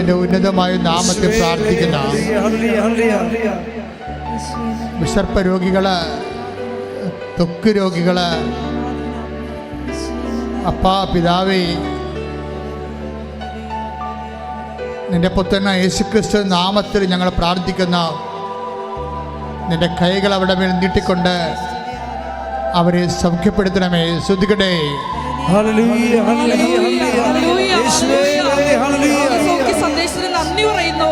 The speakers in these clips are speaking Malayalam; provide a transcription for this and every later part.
നിന്റെ ഉന്നതമായ നാമത്തിൽ പ്രാർത്ഥിക്കുന്ന വിസർപ്പ രോഗികള്, ത്വക്ക് രോഗികള്, അപ്പാ പിതാവേ, നിന്റെ പുത്രനായ യേശുക്രിസ്തു നാമത്തിൽ ഞങ്ങൾ പ്രാർത്ഥിക്കുന്ന നിന്റെ കൈകൾ അവിടെ മേൽ നീട്ടിക്കൊണ്ട് അവരെ സൗഖ്യപ്പെടുത്തണമേ. ശ്രദ്ധിക്കട്ടെ. സന്ദേശത്തിന് നന്ദി പറയുന്നു.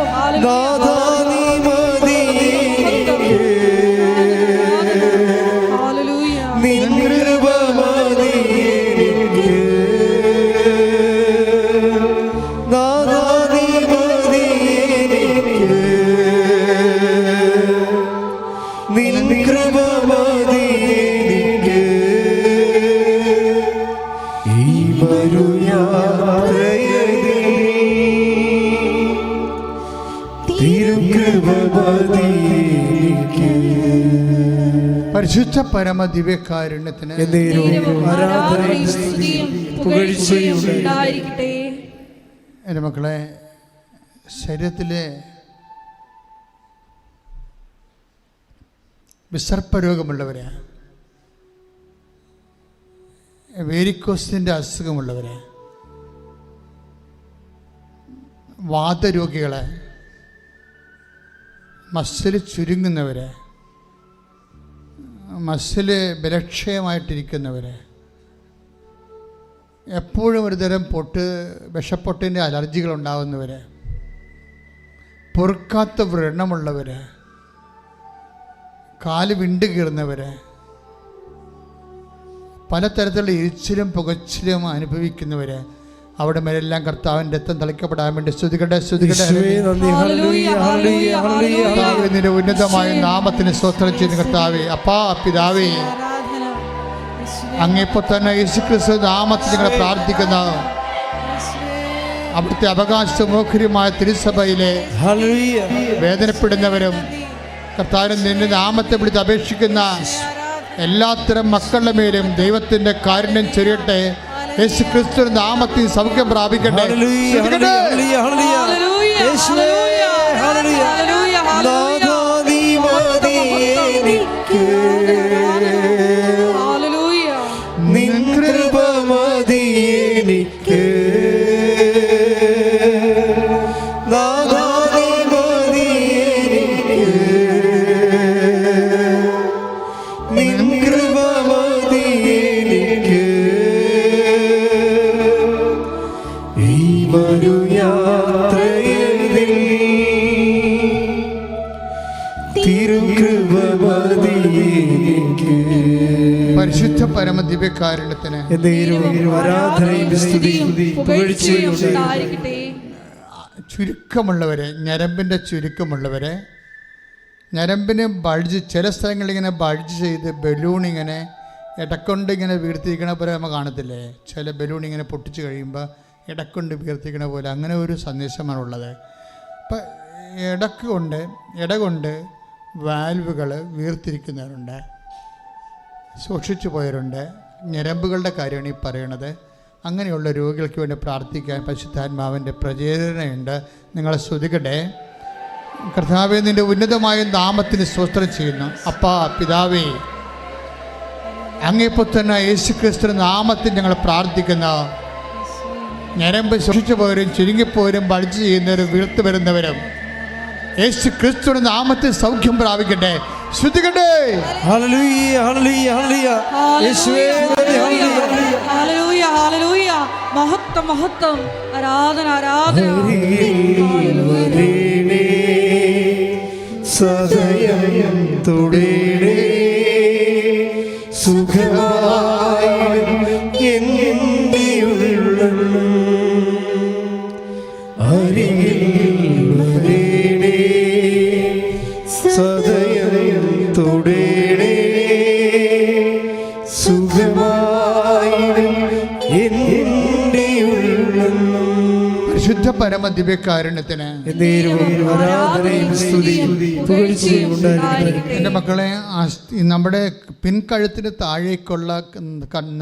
പരിശുദ്ധ പരമ ദിവ്യകാരുണ്യത്തിന് എൻ്റെ മക്കളെ, ശരീരത്തിലെ വിസർപ്പരോഗമുള്ളവരെ, വേരിക്കോസിൻ്റെ അസുഖമുള്ളവരെ, വാതരോഗികളെ, മസിൽ ചുരുങ്ങുന്നവരെ, മസിൽ ബലക്ഷയമായിട്ടിരിക്കുന്നവരെ, എപ്പോഴും ഒരു തരം വിഷപ്പൊട്ടിൻ്റെ അലർജികളുണ്ടാകുന്നവരെ, പൊറുക്കാത്ത വ്രണമുള്ളവർ, കാല് വിണ്ടു കീറുന്നവർ, പലതരത്തിലുള്ള ഇരിച്ചിലും പുകച്ചിലും അനുഭവിക്കുന്നവർ, അവിടെ മേലെല്ലാം കർത്താവിൻ്റെ രക്തം തളിക്കപ്പെടാൻ വേണ്ടി സ്തുതിക്കട്ടെ. നിന്റെ ഉന്നതമായ നാമത്തിന് സ്തോത്രം ചെയ്യുന്ന കർത്താവേ, അപ്പാ പിതാവേ, അങ്ങേപ്പോൾ തന്നെ യേശുക്രിസ്തു നാമത്തിൽ ഞങ്ങൾ പ്രാർത്ഥിക്കുന്ന അവിടുത്തെ അവകാശമോഹര്യമായ തിരുസഭയിലെ വേദനപ്പെടുന്നവരും കർത്താവിന് നിന്റെ നാമത്തെ വിളിച്ച് അപേക്ഷിക്കുന്ന എല്ലാത്തരം മക്കളുടെ മേലും ദൈവത്തിൻ്റെ കാരുണ്യം ചൊരിയട്ടെ. യേശുക്രിസ്തു നാമത്തിൽ സൗഖ്യം പ്രാപിക്കട്ടെ. പരിശുദ്ധ പരമ ദിവ്യകാരുണ്യത്തിന് ചുരുക്കമുള്ളവരെ, ഞരമ്പിൻ്റെ ചുരുക്കമുള്ളവരെ, ഞരമ്പിന് ബൾജ്, ചില സ്ഥലങ്ങളിൽ ഇങ്ങനെ ബൾജ് ചെയ്ത് ബലൂൺ ഇങ്ങനെ ഇടക്കൊണ്ട് ഇങ്ങനെ വീർത്തിരിക്കണ പോലെ നമ്മൾ കാണത്തില്ലേ? ചില ബലൂൺ ഇങ്ങനെ പൊട്ടിച്ച് കഴിയുമ്പോൾ ഇടക്കൊണ്ട് വീർത്തിരിക്കണ പോലെ, അങ്ങനെ ഒരു സന്ദേശമാണുള്ളത്. ഇപ്പം ഇടകൊണ്ട് വാൽവുകൾ വീർത്തിരിക്കുന്നവരുണ്ട്, സൂക്ഷിച്ചു പോയവരുണ്ട്. ഞരമ്പുകളുടെ കാര്യമാണ് ഈ പറയണത്. അങ്ങനെയുള്ള രോഗികൾക്ക് വേണ്ടി പ്രാർത്ഥിക്കാൻ പരിശുദ്ധാത്മാവിൻ്റെ പ്രചോദനയുണ്ട്. നിങ്ങളെ സ്തുതിക്കട്ടെ. കർത്താവേ, നിൻ്റെ ഉന്നതമായ നാമത്തിന് സ്തോത്രം ചെയ്യുന്നു. അപ്പാ പിതാവേ, അങ്ങേപ്പോൾ തന്നെ യേശുക്രിസ്തു നാമത്തിൽ ഞങ്ങൾ പ്രാർത്ഥിക്കുന്ന ഞരമ്പ് സൂക്ഷിച്ചു പോയവരും ചുരുങ്ങിപ്പോയവരും ബൾജ് ചെയ്യുന്നവരും വീർത്തു വരുന്നവരും യേശുക്രിസ്തുവിന്റെ നാമത്തിൽ സൗഖ്യം പ്രാപിക്കട്ടെ. ശ്രദ്ധിക്കട്ടെ. ഹല്ലേലൂയ, ഹല്ലേലൂയ, ഹല്ലേലൂയ. യേശുവേ, ഹല്ലേലൂയ, ഹല്ലേലൂയ. മഹത്വം, മഹത്വം. ആരാധന, ആരാധന. സദയം തുടേടേ സുഖമായി എൻ്റെ ഉള്ളം അരികിൽ വരേടേ സദയം തുടേടേ സുഖമായി എൻ്റെ ഉള്ളം. പരിശുദ്ധ പരമ ദിവ്യകാരുണ്യത്തിന് എൻ്റെ മക്കളെ, നമ്മുടെ പിൻകഴുത്തിന് താഴേക്കുള്ള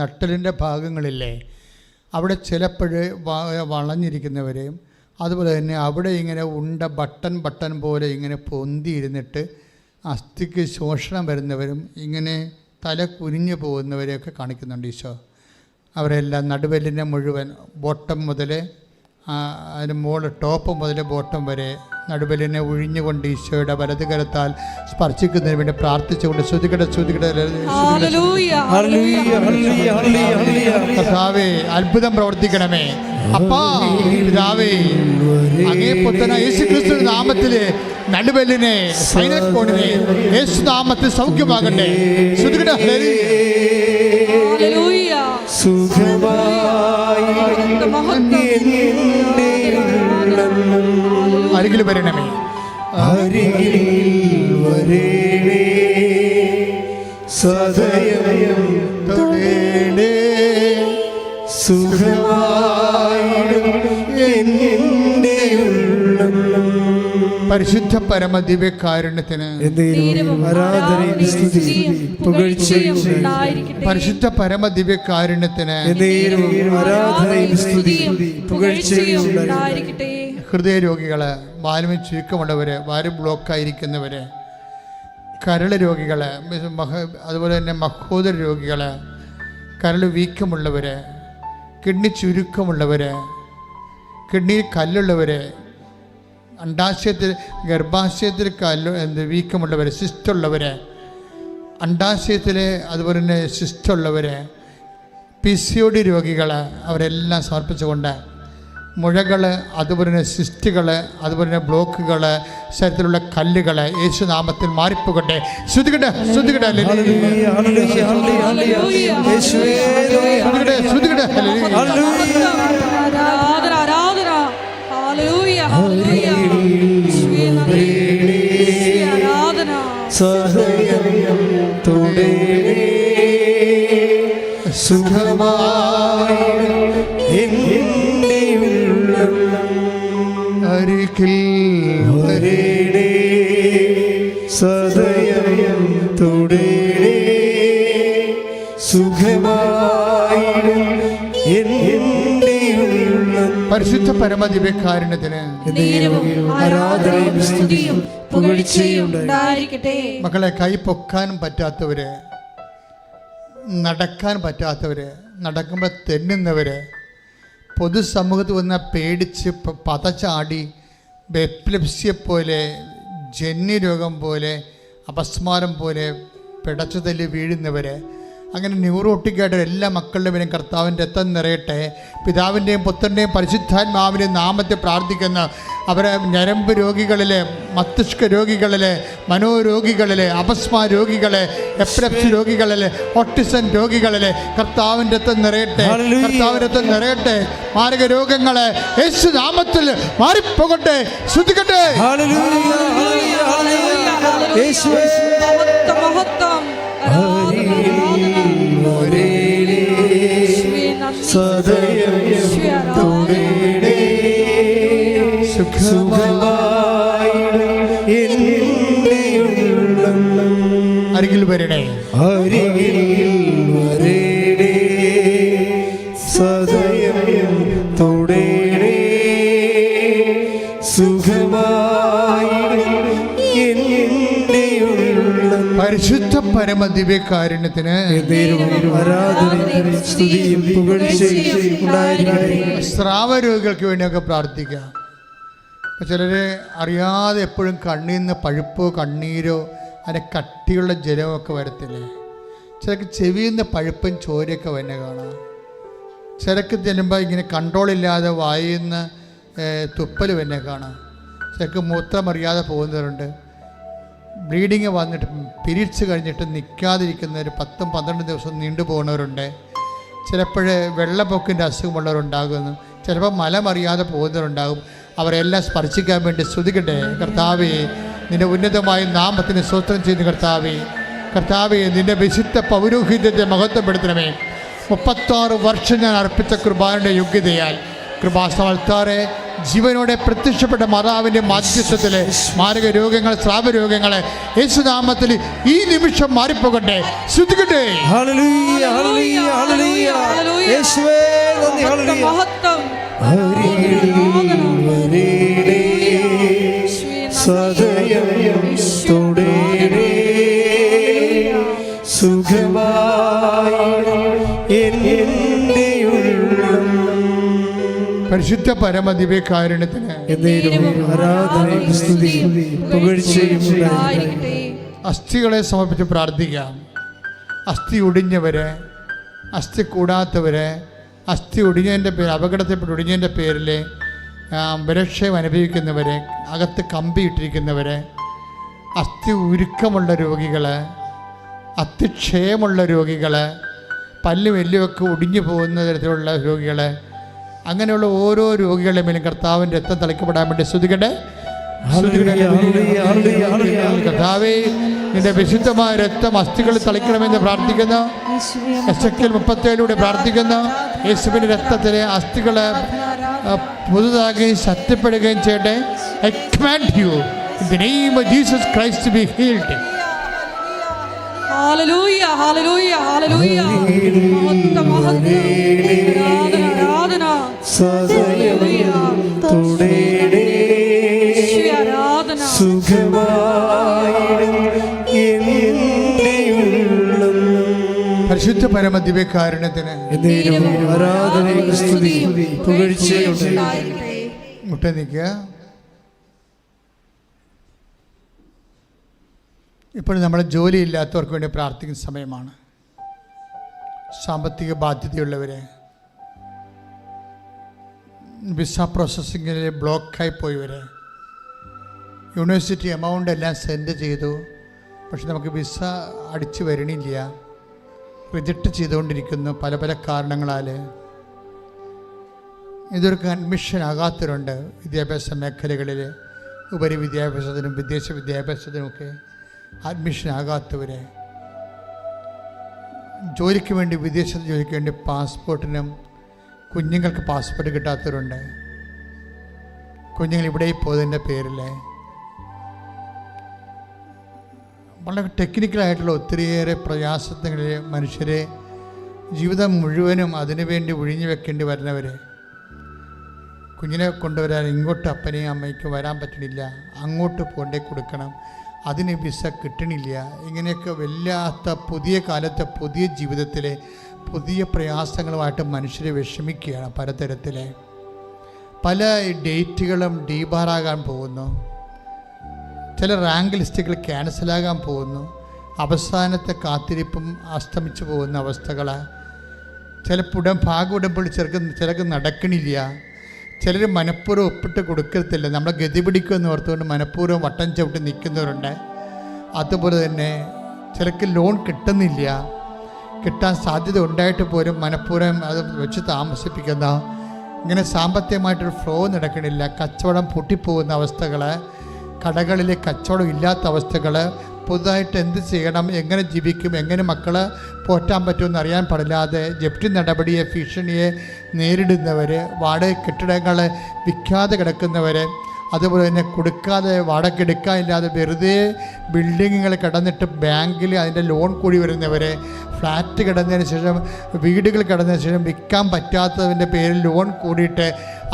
നട്ടലിൻ്റെ ഭാഗങ്ങളില്ലേ, അവിടെ ചിലപ്പോൾ വളഞ്ഞിരിക്കുന്നവരെയും അതുപോലെ തന്നെ അവിടെ ഇങ്ങനെ ഉണ്ട ബട്ടൺ പോലെ ഇങ്ങനെ പൊന്തിയിരുന്നിട്ട് അസ്ഥിക്ക് ശോഷണം വരുന്നവരും ഇങ്ങനെ തല കുനിഞ്ഞു പോകുന്നവരെയൊക്കെ കാണിക്കുന്നുണ്ട് ഈശോ. അവരെല്ലാം നടുവെല്ലിനെ മുഴുവൻ ബോട്ടം മുതൽ അതിന് മുകളിൽ ടോപ്പ് മുതൽ ബോട്ടം വരെ നടുവെല്ലിനെ ഒഴിഞ്ഞുകൊണ്ട് ഈശോയുടെ വലതുകരത്താൽ സ്പർശിക്കുന്നതിന് വേണ്ടി പ്രാർത്ഥിച്ചുകൊണ്ട് കർത്താവേ അത്ഭുതം പ്രവർത്തിക്കണമേ. അപ്പാ പിതാവേ, അങ്ങേ പുത്രനായ യേശുക്രിസ്തുവിന്റെ നാമത്തില് നടുവെല്ലിനെ സ്പൈനൽ കോഡിനെ യേശു നാമത്തിൽ സൗഖ്യമാകട്ടെ. അരികിൽ വരണമേ, അരികിൽ വരേണേ, സദയം തൊടേണേ, സുഖമായിടും എൻ്റെ ഉള്ളം. പരിശുദ്ധ പരമ ദിവ്യകാരുണ്യത്തിന് ആരാധനയും സ്തുതിയും പുകഴ്ചയും പരിശുദ്ധ പരമ ദിവ്യകാരുണ്യത്തിന് ആരാധനയും സ്തുതിയും പുകഴ്ചയും. ഹൃദയരോഗികള്, വാൽവിന് ചുരുക്കമുള്ളവര്, വാല് ബ്ലോക്കായിരിക്കുന്നവര്, കരള് രോഗികള്, അതുപോലെ തന്നെ മഹോദര രോഗികള്, കരള് വീക്കമുള്ളവര്, കിഡ്നി ചുരുക്കമുള്ളവര്, കിഡ്നിയിൽ കല്ലുള്ളവര്, അണ്ടാശയത്തിൽ ഗർഭാശയത്തിൽ വീക്കമുള്ളവർ, സിസ്റ്റുള്ളവർ, അണ്ടാശയത്തിൽ അതുപോലെ തന്നെ സിസ്റ്റുള്ളവർ, PCOD രോഗികൾ, അവരെല്ലാം സമർപ്പിച്ചുകൊണ്ട് മുഴകൾ, അതുപോലെ തന്നെ സിസ്റ്റുകൾ, അതുപോലെ തന്നെ ബ്ലോക്കുകൾ, ശരീരത്തിലുള്ള കല്ലുകൾ യേശുനാമത്തിൽ മാറിപ്പോകട്ടെ. ശ്രുതികട്ടെ ശ്രുതികട്ടെ സദയം തൊടേണേ, സുഖമായി എൻ്റെ ഉള്ളം. അരികിൽ വരേണേ, സദയം തൊടേണേ, സുഖമായി എൻ്റെ ഉള്ളം. പരിശുദ്ധ പരമ ദിവ്യകാരുണ്യത്തിന് ആരാധനയും സ്തുതിയും പുകഴ്ചയും. മക്കളെ, കൈ പൊക്കാനും പറ്റാത്തവര്, നടക്കാൻ പറ്റാത്തവര്, നടക്കുമ്പോൾ തെന്നുന്നവര്, പൊതുസമൂഹത്തിൽ വന്ന പേടിച്ച് പതച്ചാടി എപ്പിലെപ്സിയെപ്പോലെ, ജന്യരോഗം പോലെ, അപസ്മാരം പോലെ പിടച്ചു തല്ലി വീഴുന്നവർ, അങ്ങനെ ന്യൂറോട്ടിക്കായിട്ട് എല്ലാ മക്കളുടെ പേരും കർത്താവിൻ്റെ രക്തം നിറയട്ടെ. പിതാവിൻ്റെയും പുത്രൻ്റെയും പരിശുദ്ധാത്മാവിൻ്റെയും നാമത്തെ പ്രാർത്ഥിക്കുന്ന അവരെ ഞരമ്പ് രോഗികളിലെ, മസ്തിഷ്ക രോഗികളിലെ, മനോരോഗികളിലെ, അപസ്മാ രോഗികളെ, എപ്പിലെപ്സി രോഗികളിലെ, ഓട്ടിസം രോഗികളിലെ കർത്താവിൻ്റെ രക്തം നിറയട്ടെ, കർത്താവിൻ്റെ രക്തം നിറയട്ടെ. മാരക രോഗങ്ങളെ യേശു നാമത്തിൽ മാറിപ്പോകട്ടെ. ശ്രുതിക്കട്ടെ. സദയം തൊടേണേ, സുഖമായി എൻ്റെ ഉള്ളം. അരികിൽ വരണേ, അരികിൽ വരേണേ, സദയം തൊടേണേ, സുഖമായി എൻ്റെ ഉള്ളം. പരിശുദ്ധ പരമ ദിവ്യകാരുണ്യത്തിന് ആരാധനയും സ്തുതിയും പുകഴ്ചയും ഉണ്ടായിരിക്കട്ടെ. സ്രാവരോഗികൾക്ക് വേണ്ടിയൊക്കെ പ്രാർത്ഥിക്കാം. ചിലർ അറിയാതെ എപ്പോഴും കണ്ണിൽ നിന്ന് പഴുപ്പോ കണ്ണീരോ അതിൻ്റെ കട്ടിയുള്ള ജലമൊക്കെ വരത്തില്ലേ. ചിലർക്ക് ചെവിയിൽ നിന്ന് പഴുപ്പും ചോരയൊക്കെ വന്നെ കാണാം. ചിലർക്ക് ചെല്ലുമ്പോൾ ഇങ്ങനെ കൺട്രോളില്ലാതെ വായിൽ നിന്ന് തുപ്പൽ വന്നെ കാണാം. ചിലർക്ക് മൂത്രമറിയാതെ പോകുന്നവരുണ്ട്. ബ്ലീഡിങ് വന്നിട്ട് പീരീഡ്സ് കഴിഞ്ഞിട്ട് നിൽക്കാതിരിക്കുന്നവർ 10-12 ദിവസം നീണ്ടുപോകുന്നവരുണ്ട്. ചിലപ്പോൾ വെള്ളപ്പൊക്കിൻ്റെ അസുഖമുള്ളവരുണ്ടാകുന്നു. ചിലപ്പോൾ മലമറിയാതെ പോകുന്നവരുണ്ടാകും. അവരെല്ലാം സ്പർശിക്കാൻ വേണ്ടി സ്തുതിക്കട്ടെ. കർത്താവേ, നിൻ്റെ ഉന്നതമായ നാമത്തിന് സ്തോത്രം ചെയ്യുന്ന കർത്താവേ, കർത്താവേ, നിൻ്റെ വിശുദ്ധ പൗരോഹിത്യത്തെ മഹത്വപ്പെടുത്തണമേ. 36 വർഷം ഞാൻ അർപ്പിച്ച കുർബാനയുടെ യോഗ്യതയാൽ കൃപാസമൽത്താറെ ജീവനോടെ പ്രത്യക്ഷപ്പെട്ട മാതാവിൻ്റെ മാധ്യസ്ഥത്തിലെ മാരക രോഗങ്ങൾ, സ്രാവരോഗങ്ങളെ യേശുനാമത്തിൽ ഈ നിമിഷം മാറിപ്പോകട്ടെ. ശ്രുതിക്കട്ടെ. യേശുവേ നന്ദി. പരിശുദ്ധ പരമദിവ്യകാരുണ്യത്തിന് ആരാധനയും സ്തുതിയും പുകഴ്ചയും ഉണ്ടായിരിക്കട്ടെ. അസ്ഥികളെ സമർപ്പിച്ച് പ്രാർത്ഥിക്കാം. അസ്ഥി ഒടിഞ്ഞവരെ, അസ്ഥി കൂടാത്തവരെ, അസ്ഥി ഒടിഞ്ഞതിൻ്റെ പേര്, അപകടത്തിൽപ്പെട്ട് ഒടിഞ്ഞതിൻ്റെ പേരിൽ ബലക്ഷയം അനുഭവിക്കുന്നവരെ, അകത്ത് കമ്പി ഇട്ടിരിക്കുന്നവരെ, അസ്ഥി ഉരുക്കമുള്ള രോഗികൾ, അസ്ഥിക്ഷയമുള്ള രോഗികൾ, പല്ലും എല്ലുമൊക്കെ ഒടിഞ്ഞു പോകുന്ന തരത്തിലുള്ള രോഗികൾ, അങ്ങനെയുള്ള ഓരോ രോഗികളുടെ മേലും കർത്താവിൻ്റെ രക്തം തളിക്കപ്പെടാൻ വേണ്ടി സ്തുതിക്കട്ടെ. കർത്താവേ, നിന്റെ വിശുദ്ധമായ രക്തം അസ്ഥികളിൽ തളിക്കണമെന്ന് പ്രാർത്ഥിക്കുന്നു. എസെക്കിയേൽ 37 പ്രാർത്ഥിക്കുന്നു. യേശുവിൻ്റെ രക്തത്തിലെ അസ്ഥികൾ പുതുതാകുകയും ശക്തിപ്പെടുകയും ചെയ്യട്ടെ. I command you in the name of Jesus Christ to be healed. Hallelujah, hallelujah, hallelujah. മഹത്വം, മഹത്വം. ആരാധന, ആരാധന. സദയം തുടേണേ ആരാധന. സുഖമായിടും എൻ്റെ ഉള്ളം. പരിശുദ്ധ പരമദിവ്യകാരുണ്യത്തിന് ആരാധനയും സ്തുതിയും പുകഴ്ചയും ഉണ്ടായിരിക്കട്ടെ. മുട്ട നിൽക്കുക. ഇപ്പോൾ നമ്മൾ ജോലിയില്ലാത്തവർക്ക് വേണ്ടി പ്രാർത്ഥിക്കുന്ന സമയമാണ്. സാമ്പത്തിക ബാധ്യതയുള്ളവരെ, വിസ പ്രോസസ്സിങ്ങിൽ ബ്ലോക്കായി പോയവരെ, യൂണിവേഴ്സിറ്റി എമൗണ്ട് എല്ലാം സെൻഡ് ചെയ്തു, പക്ഷെ നമുക്ക് വിസ അടിച്ചു വരണില്ല, റിജക്റ്റ് ചെയ്തുകൊണ്ടിരിക്കുന്നു പല പല കാരണങ്ങളാൽ. ഇതൊരു അഡ്മിഷൻ ആകാത്തവരുണ്ട് വിദ്യാഭ്യാസ മേഖലകളിൽ, ഉപരി വിദ്യാഭ്യാസത്തിനും വിദേശ വിദ്യാഭ്യാസത്തിനുമൊക്കെ അഡ്മിഷൻ ആകാത്തവരെ, ജോലിക്ക് വേണ്ടി വിദേശത്ത് ജോലിക്ക് വേണ്ടി പാസ്പോർട്ടിനും കുഞ്ഞുങ്ങൾക്ക് പാസ്പോർട്ട് കിട്ടാത്തവരുണ്ട്. കുഞ്ഞുങ്ങൾ ഇവിടെ പോയതിൻ്റെ പേരിൽ വളരെ ടെക്നിക്കലായിട്ടുള്ള ഒത്തിരിയേറെ പ്രയാസങ്ങളിൽ മനുഷ്യരെ ജീവിതം മുഴുവനും അതിനുവേണ്ടി ഒഴിഞ്ഞു വെക്കേണ്ടി വരുന്നവർ, കുഞ്ഞിനെ കൊണ്ടുവരാൻ ഇങ്ങോട്ട് അപ്പനെയും അമ്മയ്ക്കും വരാൻ പറ്റണില്ല, അങ്ങോട്ട് കൊണ്ടേ കൊടുക്കണം, അതിന് വിസ കിട്ടണില്ല. ഇങ്ങനെയൊക്കെ വല്ലാത്ത പുതിയ കാലത്തെ പുതിയ ജീവിതത്തിലെ പുതിയ പ്രയാസങ്ങളുമായിട്ട് മനുഷ്യരെ വിഷമിക്കുകയാണ്. പലതരത്തിലെ പല ഡേറ്റുകളും ഡീബാറാകാൻ പോകുന്നു, ചില റാങ്ക് ലിസ്റ്റുകൾ ക്യാൻസലാകാൻ പോകുന്നു, അവസാനത്തെ കാത്തിരിപ്പും അസ്തമിച്ചു പോകുന്ന അവസ്ഥകൾ, ചില ഭാഗം ചിലർക്ക് നടക്കണില്ല, ചിലർ മനഃപൂർവ്വം ഒപ്പിട്ട് കൊടുക്കത്തില്ല, നമ്മളെ ഗതി പിടിക്കുമെന്ന് ഓർത്തുകൊണ്ട് മനഃപൂർവ്വം വട്ടം ചവിട്ടി നിൽക്കുന്നവരുണ്ട്. അതുപോലെ തന്നെ ചിലർക്ക് ലോൺ കിട്ടുന്നില്ല, കിട്ടാൻ സാധ്യത ഉണ്ടായിട്ട് പോലും മനഃപൂർവ്വം അത് വെച്ച് താമസിപ്പിക്കുന്ന, ഇങ്ങനെ സാമ്പത്തികമായിട്ടൊരു ഫ്ലോ നടക്കണില്ല, കച്ചവടം പൊട്ടിപ്പോകുന്ന അവസ്ഥകൾ, കടകളിൽ കച്ചവടം ഇല്ലാത്ത അവസ്ഥകൾ, പുതുതായിട്ട് എന്ത് ചെയ്യണം, എങ്ങനെ ജീവിക്കും, എങ്ങനെ മക്കളെ പോറ്റാൻ പറ്റുമെന്ന് അറിയാൻ പാടില്ലാതെ ജപ്തി നടപടിയെ ഭീഷണിയെ നേരിടുന്നവർ, വാടക കെട്ടിടങ്ങൾ വിൽക്കാതെ കിടക്കുന്നവർ, അതുപോലെ തന്നെ കൊടുക്കാതെ വാടക എടുക്കാനില്ലാതെ വെറുതെ ബിൽഡിങ്ങുകൾ കിടന്നിട്ട് ബാങ്കിൽ അതിൻ്റെ ലോൺ കൂടി വരുന്നവർ, ഫ്ലാറ്റ് കിടന്നതിന് ശേഷം വീടുകൾ കിടന്നതിന് ശേഷം വിൽക്കാൻ പറ്റാത്തതിൻ്റെ പേരിൽ ലോൺ കൂടിയിട്ട്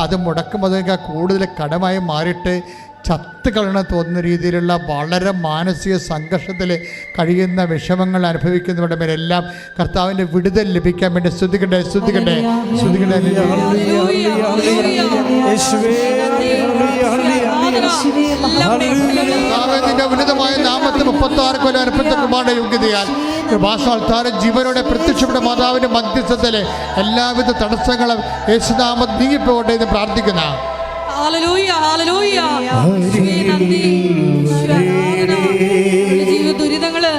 അത് മുടക്കുമ്പോൾ കൂടുതൽ കടമായി മാറിയിട്ട് ചത്ത് കളയണം തോന്നുന്ന രീതിയിലുള്ള വളരെ മാനസിക സംഘർഷത്തിൽ കഴിയുന്ന വിഷമങ്ങൾ അനുഭവിക്കുന്നവരുടെ മേലെല്ലാം കർത്താവിൻ്റെ വിടുതൽ ലഭിക്കാൻ വേണ്ടി സ്തുതിക്കട്ടെ, സ്തുതിക്കട്ടെ, സ്തുതിക്കട്ടെ. നിന്റെ ഉന്നതമായ നാമത്തിൽ 36 കൊല്ലം അനുഭവത്തെ കുമാരന്റെ യോഗ്യതയാൽ ഭാഷാൽത്താരം ജീവനോടെ പ്രത്യക്ഷപ്പെട്ട മാതാവിന്റെ മധ്യസ്ഥത്തിലെ എല്ലാവിധ തടസ്സങ്ങളും യേശുനാമത്തിൽ നീങ്ങിപ്പോകട്ടെ എന്ന് പ്രാർത്ഥിക്കുന്ന ഹല്ലേലൂയ, ഹല്ലേലൂയ. നന്ദി, ജീവിത ദുരിതങ്ങള്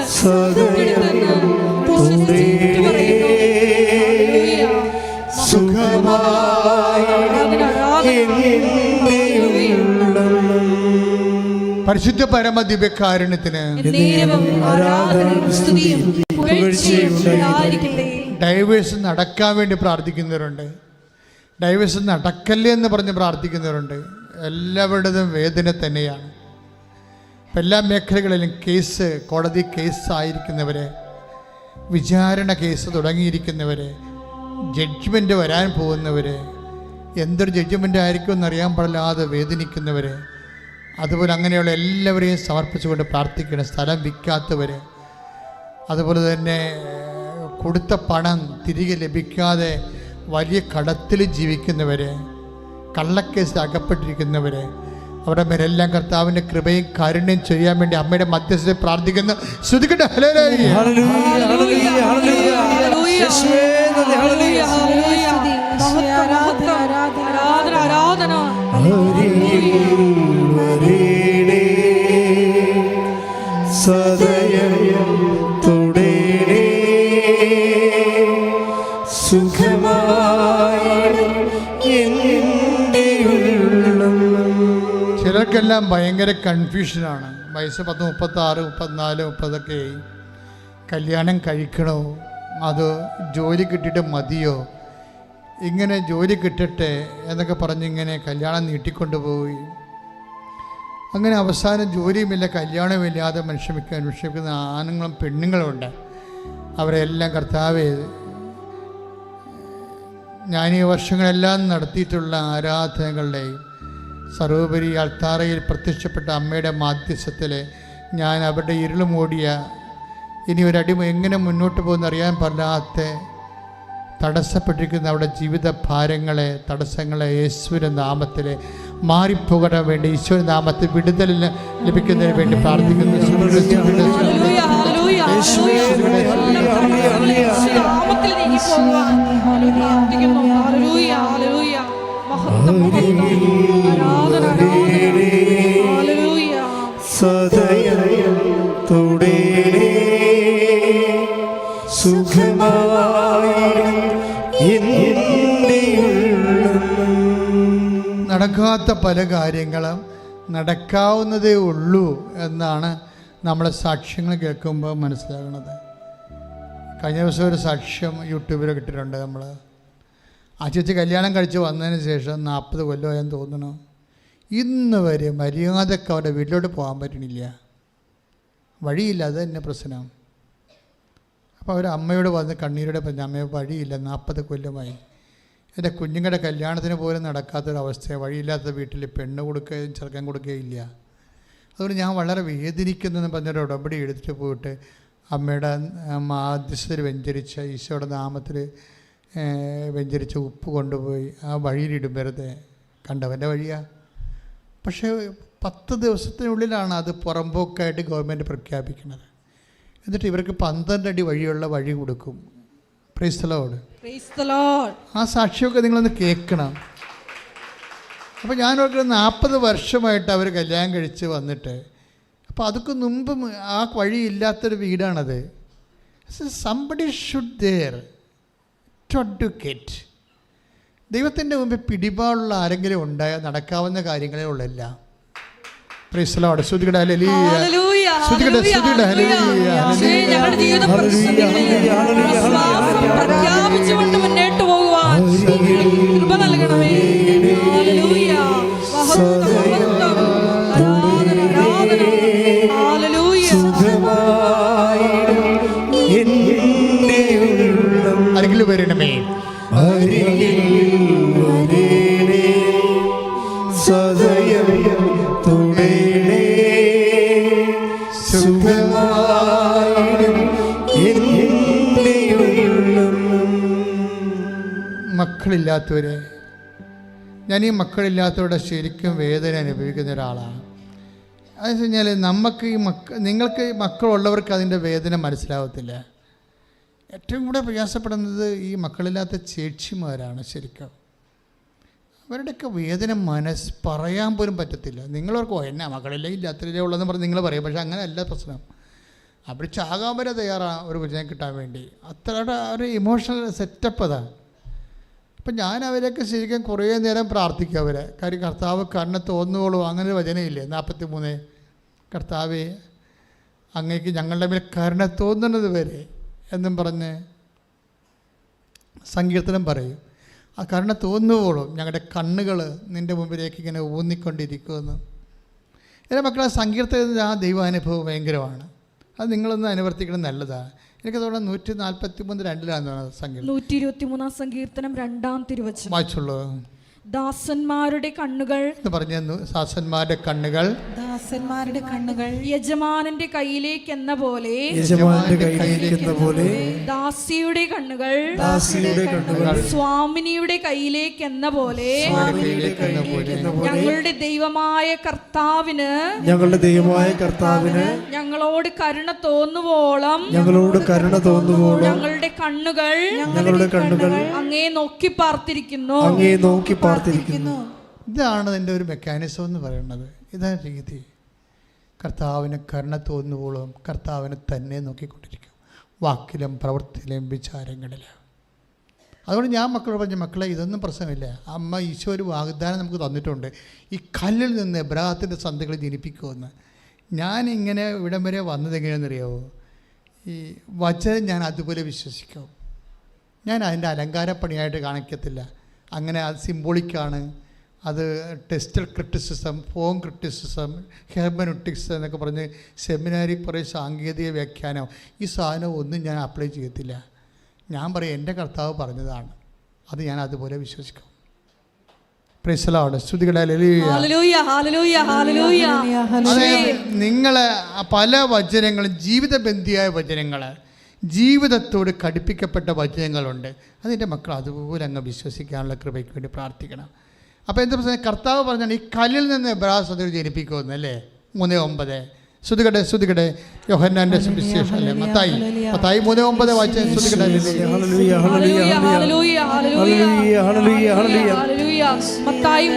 പരിശുദ്ധ പരമ ദിവ്യകാരുണ്യത്തിന് ഡൈവേഴ്സ് നടക്കാൻ വേണ്ടി പ്രാർത്ഥിക്കുന്നവരുണ്ട്, ഡൈവേഴ്സ് നടക്കല്ലേ എന്ന് പറഞ്ഞ് പ്രാർത്ഥിക്കുന്നവരുണ്ട്. എല്ലാവരുടേതും വേദന തന്നെയാണ്. എല്ലാ മേഖലകളിലും കേസ്, കോടതി കേസ് ആയിരിക്കുന്നവരെ, വിചാരണ കേസ് തുടങ്ങിയിരിക്കുന്നവർ, ജഡ്ജ്മെൻറ്റ് വരാൻ പോകുന്നവർ, എന്തൊരു ജഡ്ജ്മെൻ്റ് ആയിരിക്കും എന്നറിയാൻ പാടില്ലാതെ വേദനിക്കുന്നവർ, അതുപോലെ അങ്ങനെയുള്ള എല്ലാവരെയും സമർപ്പിച്ചുകൊണ്ട് പ്രാർത്ഥിക്കണം. സ്ഥലം വിൽക്കാത്തവർ, അതുപോലെ തന്നെ കൊടുത്ത പണം തിരികെ ലഭിക്കാതെ വലിയ കടത്തിൽ ജീവിക്കുന്നവർ, കള്ളക്കേസിൽ അകപ്പെട്ടിരിക്കുന്നവരെ അവരുടെ മേലെല്ലാം കർത്താവിൻ്റെ കൃപയും കാരുണ്യം ചെയ്യാൻ വേണ്ടി അമ്മയുടെ മധ്യസ്ഥതയിൽ പ്രാർത്ഥിക്കുന്നു. ശ്രുതിക്കട്ടെ ഹല്ലേലൂയ. ആരാധന സദയം തുടരേ സുഖമായി എൻ്റെ ഉള്ളം. ചിലർക്കെല്ലാം ഭയങ്കര കൺഫ്യൂഷനാണ്. വയസ്സ് 10, 36, 34, 30 കല്യാണം കഴിക്കണോ, അത് ജോലി കിട്ടിയിട്ട് മതിയോ, ഇങ്ങനെ ജോലി കിട്ടട്ടെ എന്നൊക്കെ പറഞ്ഞിങ്ങനെ കല്യാണം നീട്ടിക്കൊണ്ടുപോയി അങ്ങനെ അവസാനം ജോലിയുമില്ല കല്യാണമില്ലാതെ മനുഷ്യമിക്കുന്ന ആണുങ്ങളും പെണ്ണുങ്ങളുമുണ്ട്. അവരെല്ലാം കർത്താവേ, ഞാൻ ഈ വർഷങ്ങളെല്ലാം നടത്തിയിട്ടുള്ള ആരാധനകളുടെയും സർവോപരി അൾത്താറയിൽ പ്രത്യക്ഷപ്പെട്ട അമ്മയുടെ മാധ്യസ്ഥത്തിൽ ഞാൻ അവരുടെ ഇരുള് മൂടിയ ഇനി ഒരടി എങ്ങനെ മുന്നോട്ട് പോകുന്ന അറിയാൻ പാടില്ലാത്ത തടസ്സപ്പെട്ടിരിക്കുന്ന അവരുടെ ജീവിത ഭാരങ്ങളെ, തടസ്സങ്ങളെ യേശുവിൻ്റെ നാമത്തിൽ മാറിപ്പോകാൻ വേണ്ടി ഈശോയുടെ നാമത്തിൽ വിടുതൽ ലഭിക്കുന്നതിന് വേണ്ടി പ്രാർത്ഥിക്കുന്നു. സദയം തുടരേ സുഖമായി എൻ്റെ ഉള്ളം. നടക്കാത്ത പല കാര്യങ്ങളും നടക്കാവുന്നതേ ഉള്ളൂ എന്നാണ് നമ്മളെ സാക്ഷ്യങ്ങൾ കേൾക്കുമ്പോൾ മനസ്സിലാകുന്നത്. കഴിഞ്ഞ ദിവസം ഒരു സാക്ഷ്യം യൂട്യൂബിൽ കിട്ടിയിട്ടുണ്ട്. നമ്മൾ ആ ചേച്ചി കല്യാണം കഴിച്ച് വന്നതിന് ശേഷം 40 കൊല്ലമായെന്ന് തോന്നുന്നു, ഇന്ന് വരെ മര്യാദക്ക് അവരുടെ വീട്ടിലോട്ട് പോകാൻ പറ്റണില്ല, വഴിയില്ല. അത് തന്നെ പ്രശ്നം. അപ്പോൾ അവർ അമ്മയോട് വന്ന് കണ്ണീരോടെ പറഞ്ഞു, അമ്മയെ വഴിയില്ല, 40 കൊല്ലമായി എൻ്റെ കുഞ്ഞുങ്ങളുടെ കല്യാണത്തിന് പോലും നടക്കാത്തൊരവസ്ഥ, വഴിയില്ലാത്ത വീട്ടിൽ പെണ്ണ് കൊടുക്കുകയും ചെറുക്കൻ കൊടുക്കുകയില്ല. അതുകൊണ്ട് ഞാൻ വളരെ വേദനിക്കുന്നെന്ന് പറഞ്ഞൊരു ഉടമ്പടി എടുത്തിട്ട് പോയിട്ട് അമ്മയുടെ മാധ്യസ്ഥർ വെഞ്ചരിച്ച ഈശോയുടെ നാമത്തിൽ വെഞ്ചരിച്ച ഉപ്പ് കൊണ്ടുപോയി ആ വഴിയിലിടും. വെറുതെ കണ്ടവൻ്റെ വഴിയാണ്. പക്ഷേ 10 ദിവസത്തിനുള്ളിലാണ് അത് പുറമ്പോക്കായിട്ട് ഗവൺമെൻറ് പ്രഖ്യാപിക്കുന്നത്. എന്നിട്ട് ഇവർക്ക് 12 അടി വഴിയുള്ള വഴി കൊടുക്കും. Price the Lord. ആ സാക്ഷിയൊക്കെ നിങ്ങളൊന്ന് കേൾക്കണം. അപ്പോൾ ഞാൻ ഓർക്കുന്നത് 40 വർഷമായിട്ട് അവർ കല്യാണം കഴിച്ച് വന്നിട്ട്, അപ്പോൾ അതൊക്കെ മുമ്പ് ആ വഴിയില്ലാത്തൊരു വീടാണത്. Somebody should there to advocate. ദൈവത്തിൻ്റെ മുമ്പിൽ പിടിപാടുള്ള ആരെങ്കിലും ഉണ്ടായാൽ നടക്കാവുന്ന കാര്യങ്ങളേ ഉള്ളല്ല. Praise the lord. ശ്രുതികട ഹല്ലേലൂയ. ശ്രുതികട ഹല്ലേലൂയ. ഞങ്ങളുടെ ജീവിത പ്രഖ്യാപിച്ചുകൊണ്ട് മുന്നോട്ട് പോകുവാൻ കൃപ നൽകണമേ. ഹല്ലേലൂയ. അരികിൽ വരണമേ, സദയം തുടരേ സുഖമായി എൻ്റെ ഉള്ളം. മക്കളില്ലാത്തവരെ, ഞാൻ ഈ മക്കളില്ലാത്തവരുടെ ശരിക്കും വേദന അനുഭവിക്കുന്ന ഒരാളാണ്. അതെന്ന് വെച്ച് കഴിഞ്ഞാൽ നമുക്ക് നിങ്ങൾക്ക് മക്കളുള്ളവർക്ക് അതിൻ്റെ വേദന മനസ്സിലാവത്തില്ല. ഏറ്റവും കൂടെ പ്രയാസപ്പെടുന്നത് ഈ മക്കളില്ലാത്ത ചേച്ചിമാരാണ്. ശരിക്കും അവരുടെയൊക്കെ വേദന പറയാൻ പോലും പറ്റത്തില്ല. നിങ്ങളോർക്കോ എന്നാ മക്കളില്ല ഇല്ലാത്തവരേ ഉള്ളതെന്ന് പറഞ്ഞ് നിങ്ങൾ പറയും. പക്ഷേ അങ്ങനെയല്ല പ്രശ്നം. അവർ ചാകാൻ വരെ തയ്യാറാണ് ഒരു കുഞ്ഞിനെ കിട്ടാൻ വേണ്ടി. അത്രയുടെ ഒരു ഇമോഷണൽ സെറ്റപ്പ് അതാണ്. അപ്പം ഞാൻ അവരെയൊക്കെ ശരിക്കും കുറേ നേരം പ്രാർത്ഥിക്കും അവരെ. കാര്യം കർത്താവ് കണ്ണ് തോന്നുകയുള്ളൂ, അങ്ങനെ ഒരു വചനയില്ലേ 43, കർത്താവേ അങ്ങേക്ക് ഞങ്ങളുടെ മേൽ കരുണ തോന്നുന്നത് വരെ എന്നും പറഞ്ഞ് സങ്കീർത്തനം പറയും. ആ കരുണ തോന്നുവോളും ഞങ്ങളുടെ കണ്ണുകൾ നിൻ്റെ മുമ്പിലേക്ക് ഇങ്ങനെ ഊന്നിക്കൊണ്ടിരിക്കുമെന്ന്. എൻ്റെ മക്കളെ സങ്കീർത്തനത്തിൽ ആ ദൈവാനുഭവം ഭയങ്കരമാണ്. അത് നിങ്ങളൊന്ന് അനുവർത്തിക്കണം, നല്ലതാണ്. എനിക്ക് തോന്നുന്നു 143:2 സങ്കീർത്തനം. 123 സങ്കീർത്തനം 2-ാം തിരുവചനം വായിച്ചുള്ളൂ. ദാസന്മാരുടെ കണ്ണുകൾ എന്ന് പറഞ്ഞു. ദാസന്മാരുടെ കണ്ണുകൾ ദാസന്മാരുടെ കണ്ണുകൾ യജമാനന്റെ കയ്യിലേക്കെന്ന പോലെ യജമാന്റെ കയ്യിലേക്കെന്ന പോലെ ദാസിയുടെ കണ്ണുകൾ ദാസിയുടെ കണ്ണുകൾ സ്വാമിനിയുടെ കയ്യിലേക്കെന്ന പോലെ കയ്യിലേക്കെന്ന പോലെ ഞങ്ങളുടെ ദൈവമായ കർത്താവിന് ഞങ്ങളുടെ ദൈവമായ കർത്താവിന് ഞങ്ങളോട് കരുണ തോന്നുവോളം ഞങ്ങളോട് കരുണ തോന്നുവോളം ഞങ്ങളുടെ കണ്ണുകൾ ഞങ്ങളുടെ കണ്ണുകൾ അങ്ങേ നോക്കി പാർത്തിരിക്കുന്നു. അങ്ങേ നോക്കി പാർത്തിരിക്കുന്നു. ഇതാണ് എൻ്റെ ഒരു മെക്കാനിസം എന്ന് പറയുന്നത്. ഇതാണ് രീതി. കർത്താവിന് കരുണ തോന്നുവോളം കർത്താവിനെ തന്നെ നോക്കിക്കൊണ്ടിരിക്കും, വാക്കിലും പ്രവൃത്തിയിലും വിചാരങ്ങളിലും. അതുകൊണ്ട് ഞാൻ മക്കളോട് പറഞ്ഞു, മക്കളെ ഇതൊന്നും പ്രശ്നമില്ല, അമ്മ ഈശോ ഒരു വാഗ്ദാനം നമുക്ക് തന്നിട്ടുണ്ട്, ഈ കല്ലിൽ നിന്ന് എബ്രാഹത്തിൻ്റെ സന്തതികളെ ജനിപ്പിക്കുമെന്ന്. ഞാനിങ്ങനെ ഇവിടം വരെ വന്നത് എങ്ങനെയാണെന്നറിയാമോ? ഈ വചനം ഞാൻ അതുപോലെ വിശ്വസിക്കും. ഞാൻ അതിൻ്റെ അലങ്കാരപ്പണിയായിട്ട് കാണിക്കത്തില്ല. അങ്ങനെ അത് സിംബോളിക്കാണ്, അത് textual criticism, form criticism, hermeneutics എന്നൊക്കെ പറഞ്ഞ് സെമിനാരി കുറേ സാങ്കേതിക വ്യാഖ്യാനം, ഈ സാധനം ഒന്നും ഞാൻ അപ്ലൈ ചെയ്യത്തില്ല. ഞാൻ പറയും എൻ്റെ കർത്താവ് പറഞ്ഞതാണ്, അത് ഞാൻ അതുപോലെ വിശ്വസിക്കും. നിങ്ങൾ പല വചനങ്ങളും ജീവിതബന്ധിയായ വചനങ്ങൾ, ജീവിതത്തോട് ഘടിപ്പിക്കപ്പെട്ട വചനങ്ങളുണ്ട്. അതിൻ്റെ മക്കൾ അതുപോലെ അങ്ങ് വിശ്വസിക്കാനുള്ള കൃപയ്ക്ക് വേണ്ടി പ്രാർത്ഥിക്കണം. അപ്പോൾ എന്താ പ്രശ്നം? കർത്താവ് പറഞ്ഞാൽ ഈ കല്ലിൽ നിന്ന് എബ്രാഹത്തെ ജനിപ്പിക്കുമെന്നല്ലേ 3:9. ശ്രുതികട്ടെ യോഹന്നാന്റെ സുവിശേഷം അല്ലേ, മത്തായി 3:9 വായിച്ച ശ്രുതികട്ടെ. മത്തായി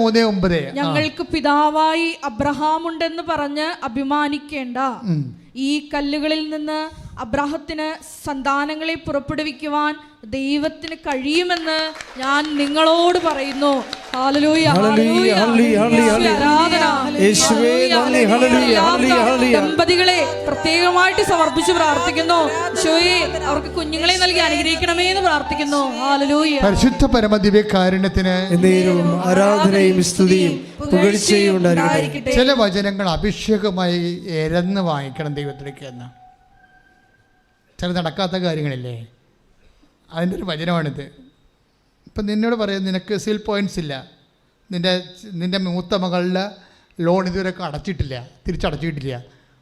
3:9. ഞങ്ങൾക്ക് പിതാവായി അബ്രഹാമുണ്ടെന്ന് പറഞ്ഞ് അഭിമാനിക്കേണ്ട, ഈ കല്ലുകളിൽ നിന്ന് അബ്രാഹത്തിന് സന്താനങ്ങളെ പുറപ്പെടുവിക്കുവാൻ ദൈവത്തിന് കഴിയുമെന്ന് ഞാൻ നിങ്ങളോട് പറയുന്നു. ദമ്പതികളെ പ്രത്യേകമായിട്ട് സമർപ്പിച്ച് പ്രാർത്ഥിക്കുന്നു. ഈശോയെ അവർക്ക് കുഞ്ഞുങ്ങളെ നൽകി അനുഗ്രഹിക്കണമേ എന്ന് പ്രാർത്ഥിക്കുന്നു. ഹല്ലേലൂയ. പരിശുദ്ധ പരമദിവ്യകാരുണ്യത്തിന് ആരാധനയും സ്തുതിയും പുകഴ്ചയും ഉണ്ടായിരിക്കട്ടെ. ചില വചനങ്ങൾ അഭിഷേകമായി എരന്ന് വാങ്ങിക്കണം ദൈവത്തിലേക്ക് എന്ന്. ചില നടക്കാത്ത കാര്യങ്ങളില്ലേ, അതിൻ്റെ ഒരു വചനമാണിത്. ഇപ്പം നിന്നോട് പറയാം, നിനക്ക് സിൽ പോയിൻറ്റ്സ് ഇല്ല, നിൻ്റെ മൂത്ത മകളുടെ ലോൺ ഇതുവരെ അടച്ചിട്ടില്ല, തിരിച്ചടച്ചിട്ടില്ല,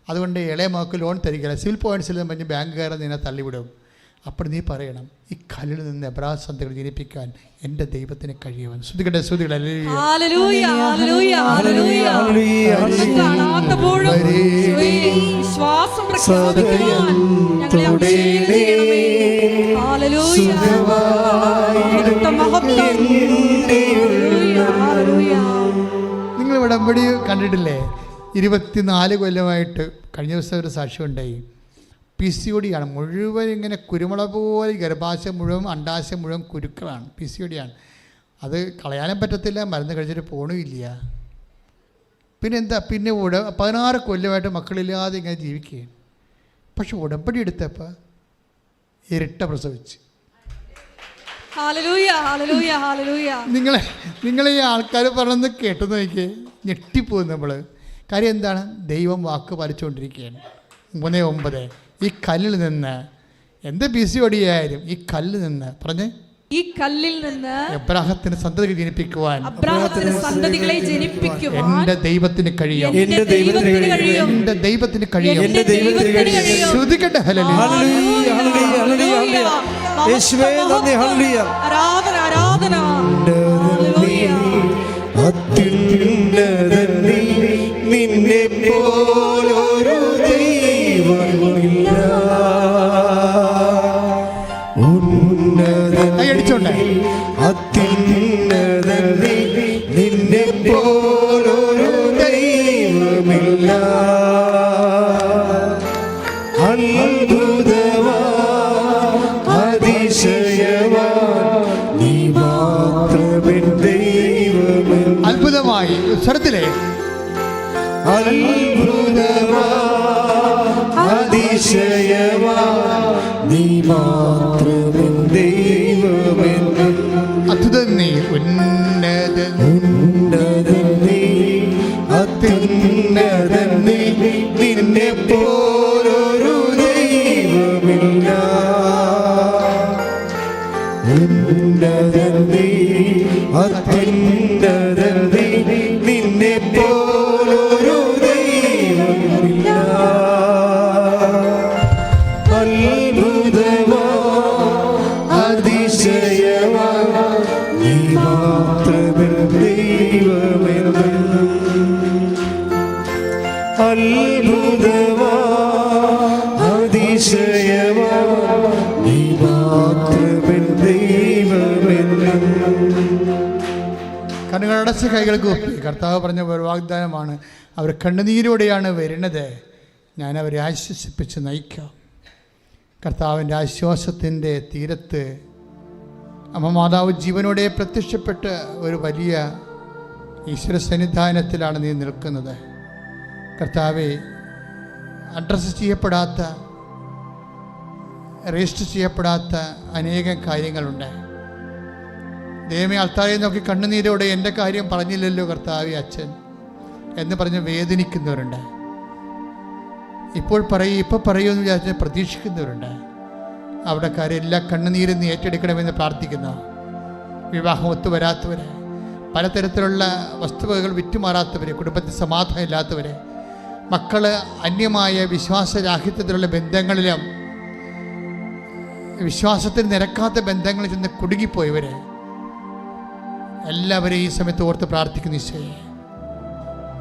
അതുകൊണ്ട് ഇളയ മകൾക്ക് ലോൺ തരികയില്ല, സിൽ പോയിൻറ്റ്സ് ഇല്ലെന്ന് പറഞ്ഞ് ബാങ്കുകാരെ നിന്നെ തള്ളിവിടും. അപ്പോൾ നീ പറയണം, ഈ കല്ലിൽ നിന്ന് എബ്രായ സന്തതികളെ ജനിപ്പിക്കാൻ എൻ്റെ ദൈവത്തിന് കഴിയുമെന്ന്. ശ്രുതികട്ടെ. നിങ്ങൾ ഉടമ്പടി കണ്ടിട്ടില്ലേ? 24 കൊല്ലമായിട്ട്. കഴിഞ്ഞ ദിവസം ഒരു സാക്ഷ്യം ഉണ്ടായി. PCOD ആണ് മുഴുവൻ, ഇങ്ങനെ കുരുമുളക് പോലെ ഗർഭാശയം മുഴുവൻ, അണ്ടാശയം മുഴുവൻ കുരുക്കളാണ്. PCOD ആണ്. അത് കളയാനും പറ്റത്തില്ല, മരുന്ന് കഴിച്ചിട്ട് പോകണമില്ല. പിന്നെ എന്താ, പിന്നെ 16 കൊല്ലമായിട്ട് മക്കളില്ലാതെ ഇങ്ങനെ ജീവിക്കുകയാണ്. പക്ഷെ ഉടമ്പടി എടുത്തപ്പോൾ ഇരട്ട പ്രസവിച്ച്. നിങ്ങളെ ഈ ആൾക്കാർ പറഞ്ഞത് കേട്ടെന്ന് എനിക്ക് ഞെട്ടിപ്പോകും നമ്മൾ. കാര്യം എന്താണ്? ദൈവം വാക്ക് പാലിച്ചുകൊണ്ടിരിക്കുകയാണ്. 3:9 ഈ കല്ലിൽ നിന്ന്, എന്ത് PCOD ആയാലും ഈ കല്ലിൽ നിന്ന് പറഞ്ഞേ, ഈ കല്ലിൽ നിന്ന് എബ്രാഹത്തിന് സന്തതികളെ ജനിപ്പിക്കുവാൻ എന്റെ ദൈവത്തിന് കഴിയും. ശ്രുതികട്ടെ. ആരാധന. നിന്നെ പോലൊരു ദൈവമില്ല. അത്യുന്നതനേ, നിന്നെ പോലൊരു ദൈവമില്ല. അത്ഭുതവാ അതിശയവാ നീ മാത്രമേ ദൈവമില്ല. അത്ഭുതമായി സ്വരത്തിലെ അത്ഭുതവാ അതിശയവാ നീ മാത്രമേ ദൈവമെന്ന്. അത്ഭുതം നീ ഉന്നതൻ നീ അത്യുന്നതൻ നീ, നിന്നെ പോലൊരു ദൈവമില്ല. ഉന്നതൻ നീ അത്യുന്നതൻ നീ, നിന്നെ പോലൊരു കണ്ണുകളടച്ച് കൈകൾ കൂപ്പി കർത്താവ് പറഞ്ഞ ഒരു വാഗ്ദാനമാണ്. അവർ കണ്ണുനീരോടെയാണ് വരുന്നത്, ഞാൻ അവരെ ആശ്വസിപ്പിച്ച് നയിക്കാം. കർത്താവിൻ്റെ ആശ്വാസത്തിൻ്റെ തീരത്ത് അമ്മ മാതാവ് ജീവനോടെ പ്രത്യക്ഷപ്പെട്ട് ഒരു വലിയ ഈശ്വര സന്നിധാനത്തിലാണ് നീ നിൽക്കുന്നത്. കർത്താവെ, അഡ്രസ്സ് ചെയ്യപ്പെടാത്ത, രജിസ്റ്റർ ചെയ്യപ്പെടാത്ത അനേകം കാര്യങ്ങളുണ്ട്. ദൈവമേ, ആൾക്കാരെ നോക്കി കണ്ണുനീരോടെ എൻ്റെ കാര്യം പറഞ്ഞില്ലല്ലോ കർത്താവെ അച്ഛൻ എന്ന് പറഞ്ഞ് വേദനിക്കുന്നവരുണ്ട്. ഇപ്പോൾ പറയുമെന്ന് വിചാരിച്ച് പ്രതീക്ഷിക്കുന്നവരുണ്ട്. അവിടെ കാര്യം എല്ലാ കണ്ണുനീരും നീ ഏറ്റെടുക്കണമെന്ന് പ്രാർത്ഥിക്കുന്നു. വിവാഹം ഒത്തുവരാത്തവരെ, പലതരത്തിലുള്ള വസ്തുവകകൾ വിറ്റുമാറാത്തവരെ, കുടുംബത്തിൽ സമാധാനം ഇല്ലാത്തവരെ, മക്കൾ അന്യമായ വിശ്വാസരാഹിത്യത്തിലുള്ള ബന്ധങ്ങളിലും വിശ്വാസത്തിന് നിരക്കാത്ത ബന്ധങ്ങളിൽ ചെന്ന് കുടുങ്ങിപ്പോയവരെ എല്ലാവരെയും ഈ സമയത്ത് ഓർത്ത് പ്രാർത്ഥിക്കുന്നു. ഈശോയെ,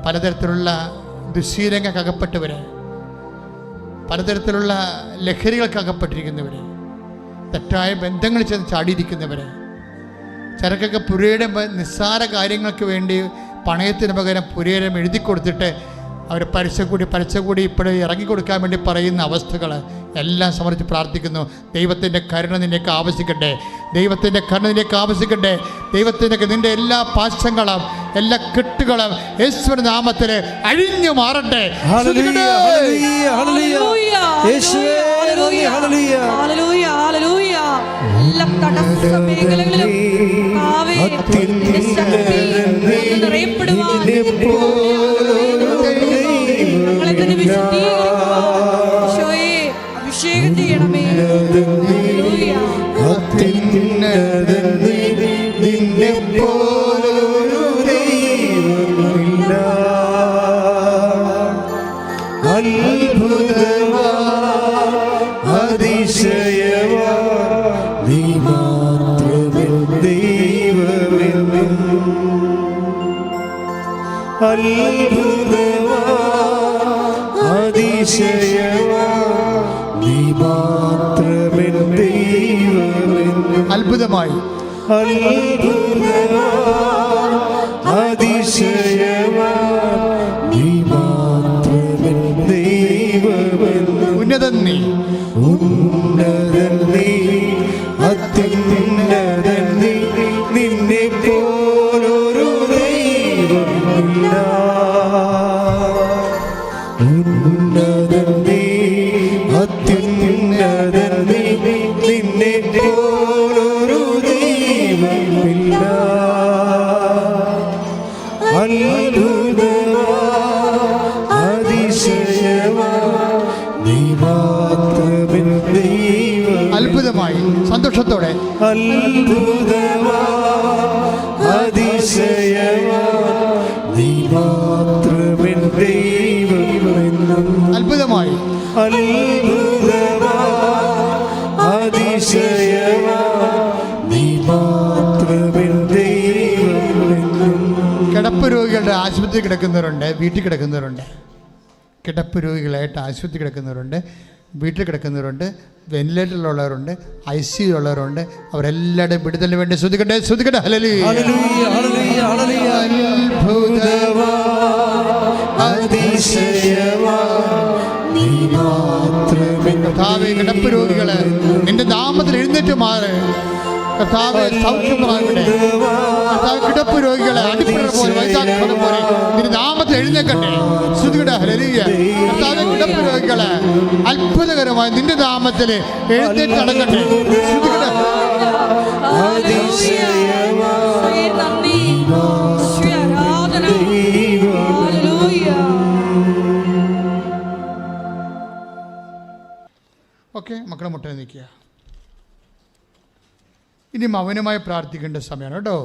പലതരത്തിലുള്ള ദുശ്ശീലങ്ങൾക്കകപ്പെട്ടവർ, പലതരത്തിലുള്ള ലഹരികൾക്കകപ്പെട്ടിരിക്കുന്നവർ, തെറ്റായ ബന്ധങ്ങളിൽ ചെന്ന് ചാടിയിരിക്കുന്നവർ, ചിലക്കൊക്കെ പുരയുടെ നിസ്സാര കാര്യങ്ങൾക്ക് വേണ്ടി പണയത്തിന് പകരം പുരയിടം എഴുതി കൊടുത്തിട്ട് അവർ പലിശ കൂടി ഇപ്പോഴും ഇറങ്ങിക്കൊടുക്കാൻ വേണ്ടി പറയുന്ന അവസ്ഥകൾ എല്ലാം സമർപ്പിച്ച് പ്രാർത്ഥിക്കുന്നു. ദൈവത്തിൻ്റെ കരുണ നിന്നേക്ക് ആവശ്യിക്കട്ടെ, ദൈവത്തിൻ്റെ കരുണ നിന്നേക്ക് ആവശ്യിക്കട്ടെ. ദൈവത്തിൻ്റെ നിൻ്റെ എല്ലാ പാശങ്ങളും എല്ലാ കെട്ടുകളും യേശുവിന്റെ നാമത്തിൽ അഴിഞ്ഞു മാറട്ടെ. അഭിഷേകം ചെയ്യണമേ. അത്ഭുതമായി ഉന്നതൻ നീ, അത്യുന്നതൻ നീ, നിന്നെ പോലൊരു ദൈവമില്ല. ഉന്നതൻ നീ, അത്യുന്നതൻ നീ, നിന്നെ പോലൊരു ദൈവമില്ല. അത്ഭുതമാ അതിശയമാ നീ മാത്രമേ ദൈവം. അത്ഭുതമായി സന്തോഷത്തോടെ അത്ഭുതമാ അതിശയമാ നീ മാത്രമേ ദൈവമെന്നും. അത്ഭുതമായി അത്ഭുതമാ അതിശയമാ നീ മാത്രമേ ദൈവമെന്നും. കിടപ്പ് രോഗികളുടെ ആശുപത്രി കിടക്കുന്നവരുണ്ട്, വീട്ടിൽ കിടക്കുന്നവരുണ്ട്. കിടപ്പ് രോഗികളായിട്ട് ആശുപത്രി കിടക്കുന്നവരുണ്ട്, വീട്ടിൽ കിടക്കുന്നവരുണ്ട്, വെന്റിലേറ്ററിലുള്ളവരുണ്ട്, ICU ഉള്ളവരുണ്ട്. അവരെല്ലാവരുടെയും വിടുതലിന് വേണ്ടി ശ്രദ്ധിക്കട്ടെ, ശ്രദ്ധിക്കട്ടെ. ഹല്ലേലൂയ, ഹല്ലേലൂയ, ഹല്ലേലൂയ, ഹല്ലേലൂയ. അത്ഭുതമാ അതിശയമാ നീ മാത്രമേ. കർത്താവേ, കിടപ്പ് രോഗികളെ നിന്റെ നാമത്തിൽ എഴുന്നേറ്റ് മാറ്. കർത്താവേ, സൗഖ്യമാകട്ടെ. കർത്താവ്, കിടപ്പ് രോഗികളെ അടിപ്പുഴ പോലെ വൈദ്യാക്ഷരം പോലെ നിന്റെ നാമത്തിൽ എഴുന്നേക്കട്ടെ. ശ്രുതികട ഹല്ലേലൂയ. കർത്താവേ, കിടപ്പ് രോഗികളെ അത്ഭുതകരമായി നിന്റെ നാമത്തിൽ എഴുന്നേറ്റ് നടക്കട്ടെ. ശ്രുതികട ഓക്കെ, മക്കളെ മുട്ട നിൽക്കുക. ഇനി മൗനമായി പ്രാർത്ഥിക്കേണ്ട സമയമാണ് കേട്ടോ.